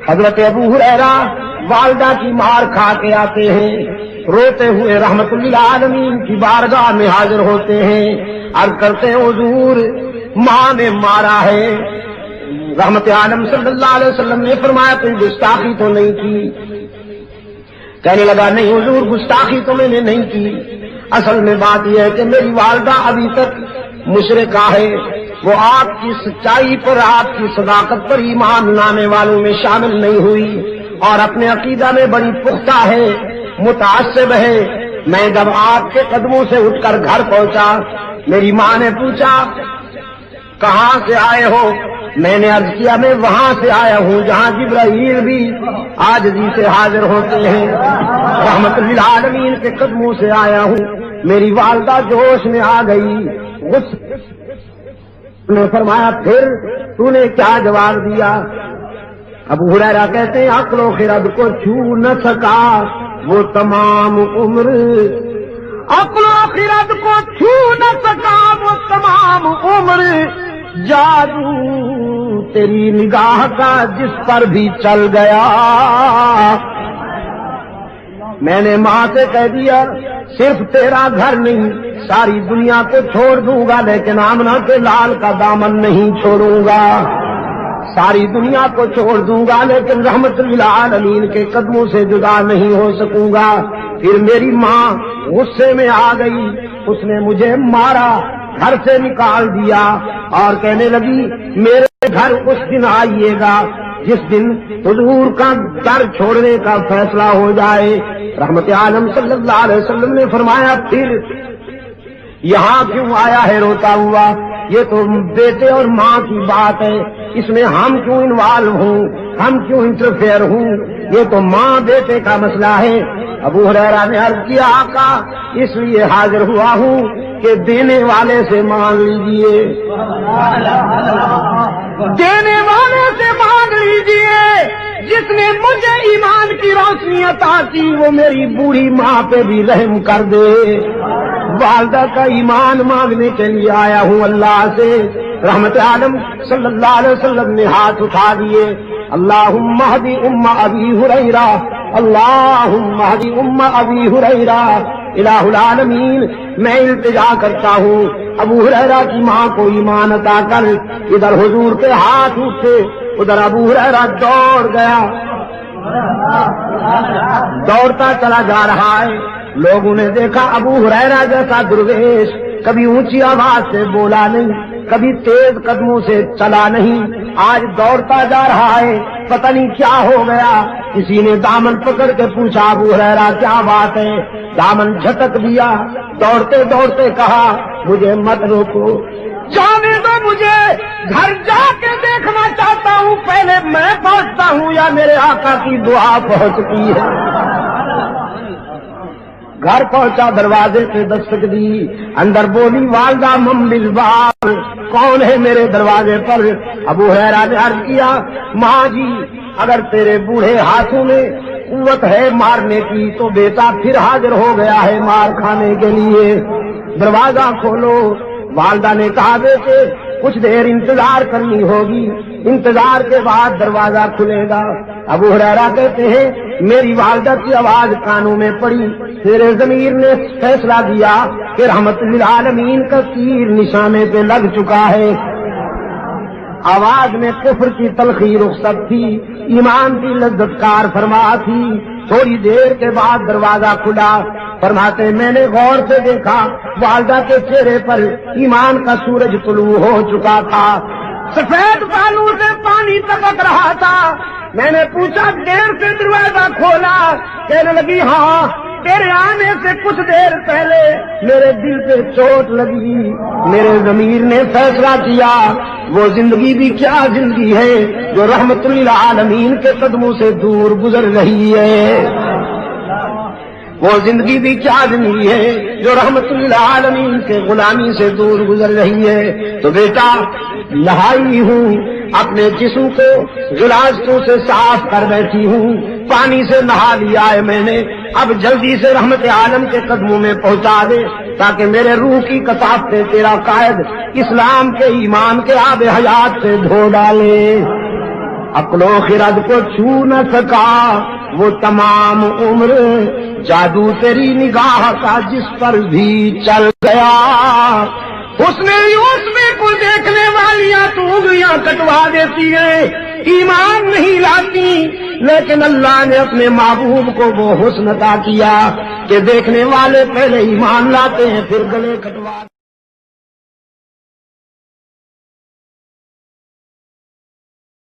حضرت ابو ہریرہ والدہ کی مار کھا کے آتے ہیں، روتے ہوئے رحمت للعالمین کی بارگاہ میں حاضر ہوتے ہیں، عرض کرتے ہیں حضور ماں نے مارا ہے۔ رحمت عالم صلی اللہ علیہ وسلم نے فرمایا کوئی گستاخی تو نہیں کی؟ کہنے لگا نہیں حضور گستاخی تو میں نے نہیں کی، اصل میں بات یہ ہے کہ میری والدہ ابھی تک مشرکہ ہے، وہ آپ کی سچائی پر آپ کی صداقت پر ایمان لانے والوں میں شامل نہیں ہوئی اور اپنے عقیدہ میں بڑی پختہ ہے، متعصب ہے۔ میں جب آپ کے قدموں سے اٹھ کر گھر پہنچا، میری ماں نے پوچھا کہاں سے آئے ہو؟ میں نے عرض کیا میں وہاں سے آیا ہوں جہاں جبرائیل بھی عاجزی سے حاضر ہوتے ہیں، رحمت للعالمین کے قدموں سے آیا ہوں۔ میری والدہ جوش میں آ گئی، نے فرمایا پھر تو نے کیا جواب دیا؟ ابو ہریرہ کہتے ہیں عقل و خرد کو چھو نہ سکا وہ تمام عمر، عقل و خرد کو چھو نہ سکا وہ تمام عمر، جادو تیری نگاہ کا جس پر بھی چل گیا۔ میں نے ماں سے کہہ دیا صرف تیرا گھر نہیں ساری دنیا کو چھوڑ دوں گا لیکن آمنہ کے لال کا دامن نہیں چھوڑوں گا، ساری دنیا کو چھوڑ دوں گا لیکن رحمت للعالمین کے قدموں سے جدا نہیں ہو سکوں گا۔ پھر میری ماں غصے میں آ گئی، اس نے مجھے مارا، گھر سے نکال دیا اور کہنے لگی میرے گھر اس دن آئیے گا جس دن حضور کا در چھوڑنے کا فیصلہ ہو جائے۔ رحمت عالم صلی اللہ علیہ وسلم نے فرمایا پھر یہاں کیوں آیا ہے روتا ہوا؟ یہ تو بیٹے اور ماں کی بات ہے، اس میں ہم کیوں انوالو ہوں، ہم کیوں انٹرفیئر ہوں؟ یہ تو ماں بیٹے کا مسئلہ ہے۔ ابو ہریرہ نے عرض کیا آقا اس لیے حاضر ہوا ہوں کہ دینے والے سے مانگ لیجئے، دینے والے سے مانگ لیجئے، جس نے مجھے ایمان کی روشنی عطا کی وہ میری بوڑھی ماں پہ بھی رحم کر دے۔ والدہ کا ایمان مانگنے کے لیے آیا ہوں اللہ سے۔ رحمت عالم صلی اللہ علیہ وسلم نے ہاتھ اٹھا دیے، اللہم اہدی ام ابی ہریرہ، اللہم اہدی ام ابی ہریرہ۔ الہ العالمین میں التجا کرتا ہوں ابو ہریرہ کی ماں کو ایمان عطا کر۔ ادھر حضور کے ہاتھ اٹھے، ادھر ابو ہریرہ دوڑ گیا، دوڑتا چلا جا رہا ہے۔ لوگوں نے دیکھا ابو ہریرہ جیسا درویش کبھی اونچی آواز سے بولا نہیں، کبھی تیز قدموں سے چلا نہیں، آج دوڑتا جا رہا ہے، پتہ نہیں کیا ہو گیا۔ کسی نے دامن پکڑ کے پوچھا ابو ہریرہ کیا بات ہے؟ دامن جھٹک دیا، دوڑتے دوڑتے کہا مجھے مت روکو، جانے دو، مجھے گھر جا کے دیکھنا چاہتا ہوں، پہلے میں پہنچتا ہوں یا میرے آقا کی دعا پہنچتی ہے۔ گھر پہنچا، دروازے سے دستک دی، اندر بولی والدہ من بالباب، کون ہے میرے دروازے پر؟ ابو ہریرہ نے عرض کیا ماں جی اگر تیرے بوڑھے ہاتھوں میں قوت ہے مارنے کی تو بیٹا پھر حاضر ہو گیا ہے مار کھانے کے لیے، دروازہ کھولو۔ والدہ نے کہا بیٹے کچھ دیر انتظار کرنی ہوگی، انتظار کے بعد دروازہ کھلے گا۔ ابو ہریرہ کہتے ہیں میری والدہ کی آواز کانوں میں پڑی، میرے ضمیر نے فیصلہ دیا کہ رحمت للعالمین کا تیر نشانے پہ لگ چکا ہے۔ آواز میں کفر کی تلخی رخصت تھی، ایمان کی لذت کار فرما تھی۔ تھوڑی دیر کے بعد دروازہ کھلا، فرماتے میں نے غور سے دیکھا والدہ کے چہرے پر ایمان کا سورج طلوع ہو چکا تھا، سفید بالوں سے پانی ٹپک رہا تھا۔ میں نے پوچھا دیر سے دروازہ کھولا؟ کہنے لگی ہاں تیرے آنے سے کچھ دیر پہلے میرے دل پہ چوٹ لگی، میرے ضمیر نے فیصلہ کیا وہ زندگی بھی کیا زندگی ہے جو رحمت للعالمین کے قدموں سے دور گزر رہی ہے، وہ زندگی بھی کیا زندگی ہے جو رحمت للعالمین کے غلامی سے دور گزر رہی ہے۔ تو بیٹا نہائی ہوں، اپنے جسم کو غلاظتوں سے صاف کر بیٹھی ہوں، پانی سے نہا لیا ہے میں نے، اب جلدی سے رحمت عالم کے قدموں میں پہنچا دے تاکہ میرے روح کی کثافتیں تیرا قائد اسلام کے ایمان کے آب حیات سے دھو ڈالے۔ عقل و خرد کو چھو نہ سکا وہ تمام عمر، جادو تیری نگاہ کا جس پر بھی چل گیا۔ اس نے یوسف کو دیکھنے والیاں تو انگلیاں کٹوا دیتی ہیں، ایمان نہیں لاتی، لیکن اللہ نے اپنے محبوب کو وہ حسن عطا کیا کہ دیکھنے والے پہلے ایمان لاتے ہیں پھر گلے کٹوا